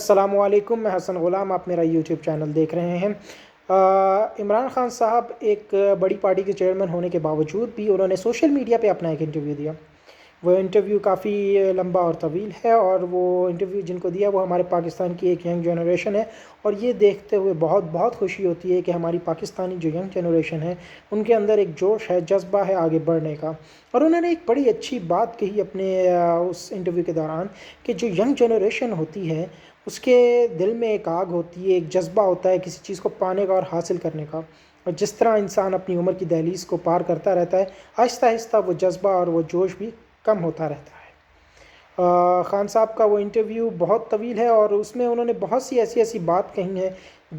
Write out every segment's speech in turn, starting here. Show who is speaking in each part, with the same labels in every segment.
Speaker 1: السلام علیکم، میں حسن غلام، آپ میرا یوٹیوب چینل دیکھ رہے ہیں۔ عمران خان صاحب ایک بڑی پارٹی کے چیئرمین ہونے کے باوجود بھی انہوں نے سوشل میڈیا پہ اپنا ایک انٹرویو دیا۔ وہ انٹرویو کافی لمبا اور طویل ہے، اور وہ انٹرویو جن کو دیا وہ ہمارے پاکستان کی ایک ینگ جنریشن ہے، اور یہ دیکھتے ہوئے بہت بہت خوشی ہوتی ہے کہ ہماری پاکستانی جو ینگ جنریشن ہے ان کے اندر ایک جوش ہے، جذبہ ہے آگے بڑھنے کا۔ اور انہوں نے ایک بڑی اچھی بات کہی اپنے اس انٹرویو کے دوران کہ جو ینگ جنریشن ہوتی ہے اس کے دل میں ایک آگ ہوتی ہے، ایک جذبہ ہوتا ہے کسی چیز کو پانے کا اور حاصل کرنے کا، اور جس طرح انسان اپنی عمر کی دہلیز کو پار کرتا رہتا ہے آہستہ آہستہ وہ جذبہ اور وہ جوش بھی کم ہوتا رہتا ہے۔ خان صاحب کا وہ انٹرویو بہت طویل ہے، اور اس میں انہوں نے بہت سی ایسی بات کہی ہیں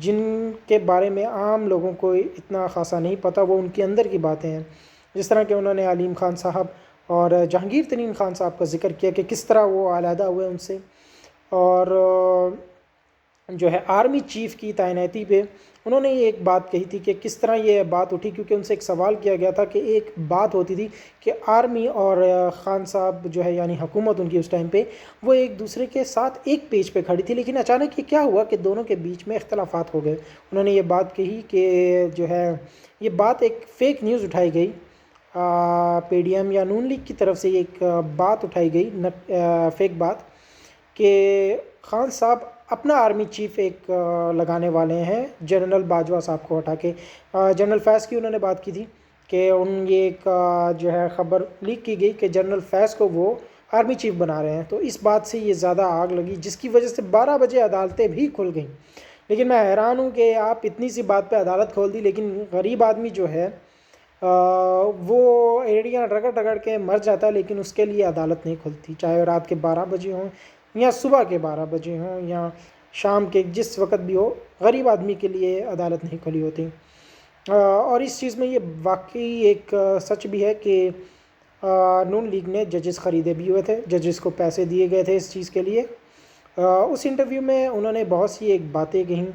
Speaker 1: جن کے بارے میں عام لوگوں کو اتنا خاصا نہیں پتہ، وہ ان کے اندر کی باتیں ہیں۔ جس طرح کہ انہوں نے علیم خان صاحب اور جہانگیر ترین خان صاحب کا ذکر کیا کہ کس طرح وہ علیحدہ ہوئے ان سے، اور جو ہے آرمی چیف کی تعیناتی پہ انہوں نے یہ ایک بات کہی تھی کہ کس طرح یہ بات اٹھی، کیونکہ ان سے ایک سوال کیا گیا تھا کہ ایک بات ہوتی تھی کہ آرمی اور خان صاحب جو ہے یعنی حکومت ان کی اس ٹائم پہ وہ ایک دوسرے کے ساتھ ایک پیج پہ کھڑی تھی، لیکن اچانک یہ کیا ہوا کہ دونوں کے بیچ میں اختلافات ہو گئے۔ انہوں نے یہ بات کہی کہ جو ہے یہ بات ایک فیک نیوز اٹھائی گئی، پی ڈی ایم یا نون لیگ کی طرف سے ایک بات اٹھائی گئی، فیک بات، کہ خان صاحب اپنا آرمی چیف ایک لگانے والے ہیں جنرل باجوہ صاحب کو ہٹا کے۔ جنرل فیض کی انہوں نے بات کی تھی کہ یہ ایک جو ہے خبر لیک کی گئی کہ جنرل فیض کو وہ آرمی چیف بنا رہے ہیں، تو اس بات سے یہ زیادہ آگ لگی جس کی وجہ سے 12 بجے عدالتیں بھی کھل گئیں۔ لیکن میں حیران ہوں کہ آپ اتنی سی بات پہ عدالت کھول دی، لیکن غریب آدمی جو ہے وہ ایڑیاں رگڑ کے مر جاتا ہے، لیکن اس کے لیے عدالت نہیں کھلتی، چاہے رات کے 12 بجے ہوں یا صبح کے 12 بجے ہوں یا شام کے جس وقت بھی ہو، غریب آدمی کے لیے عدالت نہیں کھلی ہوتی۔ اور اس چیز میں یہ واقعی ایک سچ بھی ہے کہ نون لیگ نے ججز خریدے بھی ہوئے تھے، ججز کو پیسے دیے گئے تھے اس چیز کے لیے۔ اس انٹرویو میں انہوں نے بہت سی ایک باتیں کہیں،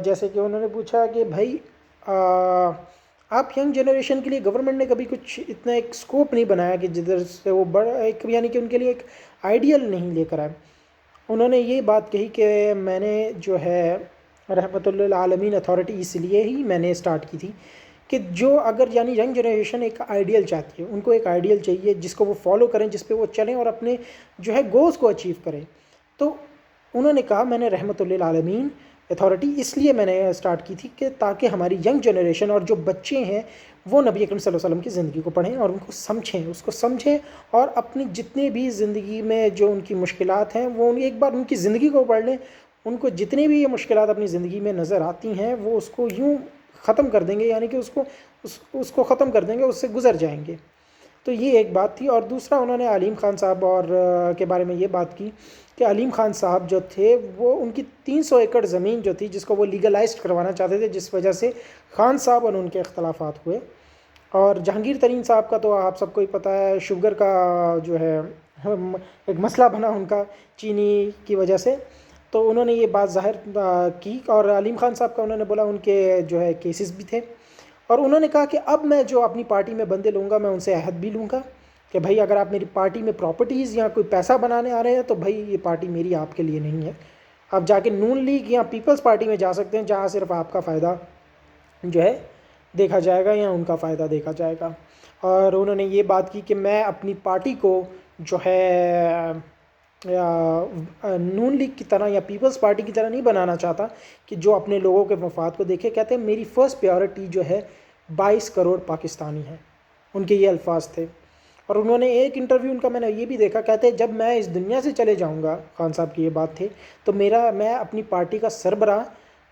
Speaker 1: جیسے کہ انہوں نے پوچھا کہ بھائی آپ ینگ جنریشن کے لیے گورنمنٹ نے کبھی کچھ اتنا ایک سکوپ نہیں بنایا کہ جدھر سے وہ ایک یعنی کہ ان کے لیے ایک آئیڈیل نہیں لے کر آئے۔ انہوں نے یہ بات کہی کہ میں نے جو ہے رحمت للعالمین اتھارٹی اس لیے ہی میں نے اسٹارٹ کی تھی کہ جو اگر یعنی ینگ جنریشن ایک آئیڈیل چاہتی ہے، ان کو ایک آئیڈیل چاہیے جس کو وہ فالو کریں، جس پہ وہ چلیں اور اپنے جو ہے گولز کو اچیو کریں۔ تو انہوں نے کہا میں نے رحمت للعالمین اتھارٹی اس لیے میں نے اسٹارٹ کی تھی کہ تاکہ ہماری ینگ جنریشن اور جو بچے ہیں وہ نبی اکرم صلی اللہ علیہ وسلم کی زندگی کو پڑھیں اور ان کو سمجھیں، اس کو سمجھیں، اور اپنی جتنے بھی زندگی میں جو ان کی مشکلات ہیں وہ ایک بار ان کی زندگی کو پڑھ لیں، ان کو جتنی بھی یہ مشکلات اپنی زندگی میں نظر آتی ہیں وہ اس کو یوں ختم کر دیں گے، یعنی کہ اس کو ختم کر دیں گے، اس سے گزر جائیں گے۔ تو یہ ایک بات تھی۔ اور دوسرا انہوں نے علیم خان صاحب اور کے بارے میں یہ بات کی کہ علیم خان صاحب جو تھے وہ ان کی 300 ایکڑ زمین جو تھی جس کو وہ لیگلائزڈ کروانا چاہتے تھے، جس وجہ سے خان صاحب اور ان کے اختلافات ہوئے۔ اور جہانگیر ترین صاحب کا تو آپ سب کو ہی پتہ ہے، شوگر کا جو ہے ایک مسئلہ بنا ان کا چینی کی وجہ سے، تو انہوں نے یہ بات ظاہر کی۔ اور علیم خان صاحب کا انہوں نے بولا ان کے جو ہے کیسز بھی تھے، اور انہوں نے کہا کہ اب میں جو اپنی پارٹی میں بندے لوں گا میں ان سے عہد بھی لوں گا کہ بھائی اگر آپ میری پارٹی میں پراپرٹیز یا کوئی پیسہ بنانے آ رہے ہیں تو بھائی یہ پارٹی میری آپ کے لیے نہیں ہے، آپ جا کے نون لیگ یا پیپلز پارٹی میں جا سکتے ہیں جہاں صرف آپ کا فائدہ جو ہے دیکھا جائے گا یا ان کا فائدہ دیکھا جائے گا۔ اور انہوں نے یہ بات کی کہ میں اپنی پارٹی کو جو ہے نون لیگ کی طرح یا پیپلز پارٹی کی طرح نہیں بنانا چاہتا کہ جو اپنے لوگوں کے مفاد کو دیکھے۔ کہتے ہیں میری فرسٹ پریورٹی جو ہے 22 کروڑ پاکستانی ہیں، ان کے یہ الفاظ تھے۔ اور انہوں نے ایک انٹرویو ان کا میں نے یہ بھی دیکھا، کہتے ہیں جب میں اس دنیا سے چلے جاؤں گا، خان صاحب کی یہ بات تھی، تو میں اپنی پارٹی کا سربراہ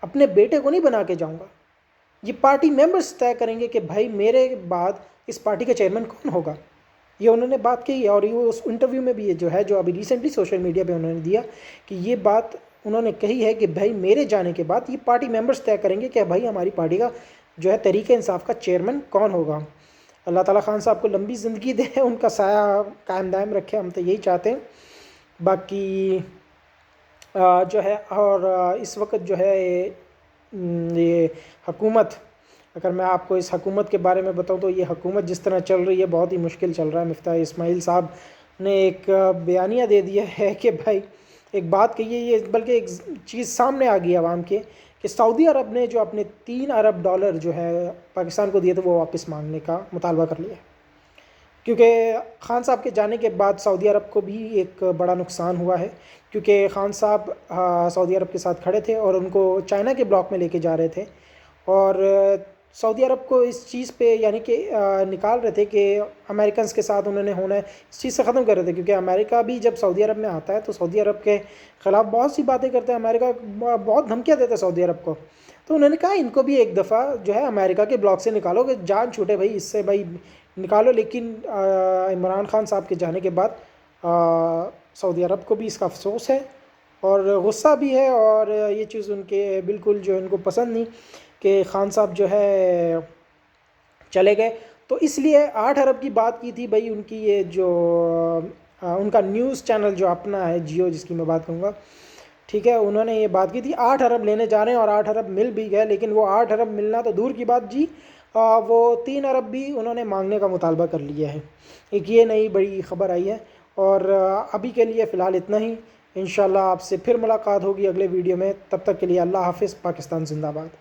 Speaker 1: اپنے بیٹے کو نہیں بنا کے جاؤں گا، یہ پارٹی ممبرز طے کریں گے کہ بھائی میرے بعد اس پارٹی کا چیئرمین کون ہوگا۔ یہ انہوں نے بات کی، اور یہ اس انٹرویو میں بھی یہ جو ہے جو ابھی ریسنٹلی سوشل میڈیا پہ انہوں نے دیا کہ یہ بات انہوں نے کہی ہے کہ بھائی میرے جانے کے بعد یہ پارٹی ممبرز طے کریں گے کہ بھائی ہماری پارٹی کا جو ہے تحریک انصاف کا چیئرمین کون ہوگا۔ اللہ تعالیٰ خان صاحب کو لمبی زندگی دے، ان کا سایہ قائم دائم رکھے، ہم تو یہی چاہتے ہیں۔ باقی جو ہے اور اس وقت جو ہے یہ حکومت، اگر میں آپ کو اس حکومت کے بارے میں بتاؤں تو یہ حکومت جس طرح چل رہی ہے بہت ہی مشکل چل رہا ہے۔ مفتاح اسماعیل صاحب نے ایک بیانیہ دے دیا ہے کہ بھائی ایک بات کہی ہے یہ، بلکہ ایک چیز سامنے آ گئی عوام کے کہ سعودی عرب نے جو اپنے $3 ارب جو ہے پاکستان کو دیے تھے وہ واپس مانگنے کا مطالبہ کر لیا، کیونکہ خان صاحب کے جانے کے بعد سعودی عرب کو بھی ایک بڑا نقصان ہوا ہے، کیونکہ خان صاحب سعودی عرب کے ساتھ کھڑے تھے اور ان کو چائنا کے بلاک میں لے کے جا رہے تھے، اور سعودی عرب کو اس چیز پہ یعنی کہ نکال رہے تھے کہ امریکنز کے ساتھ انہوں نے ہونا ہے، اس چیز سے ختم کر رہے تھے، کیونکہ امریکہ بھی جب سعودی عرب میں آتا ہے تو سعودی عرب کے خلاف بہت سی باتیں کرتے ہیں، امریکہ بہت دھمکیاں دیتا ہے سعودی عرب کو، تو انہوں نے کہا ان کو بھی ایک دفعہ جو ہے امریکہ کے بلاک سے نکالو کہ جان چھوٹے بھائی اس سے بھائی نکالو، لیکن عمران خان صاحب کے جانے کے بعد سعودی عرب کو بھی اس کا افسوس ہے اور غصہ بھی ہے، اور یہ چیز ان کے بالکل جو ان کو پسند نہیں کہ خان صاحب جو ہے چلے گئے، تو اس لیے 8 ارب کی بات کی تھی بھائی ان کی یہ جو ان کا نیوز چینل جو اپنا ہے جیو جس کی میں بات کروں گا، ٹھیک ہے، انہوں نے یہ بات کی تھی 8 ارب لینے جا رہے ہیں اور 8 ارب مل بھی گئے، لیکن وہ 8 ارب ملنا تو دور کی بات جی، وہ 3 ارب بھی انہوں نے مانگنے کا مطالبہ کر لیا ہے، ایک یہ نئی بڑی خبر آئی ہے، اور ابھی کے لیے فی الحال اتنا ہی، انشاءاللہ آپ سے پھر ملاقات ہوگی اگلے ویڈیو میں، تب تک کے لیے اللہ حافظ، پاکستان زندہ باد۔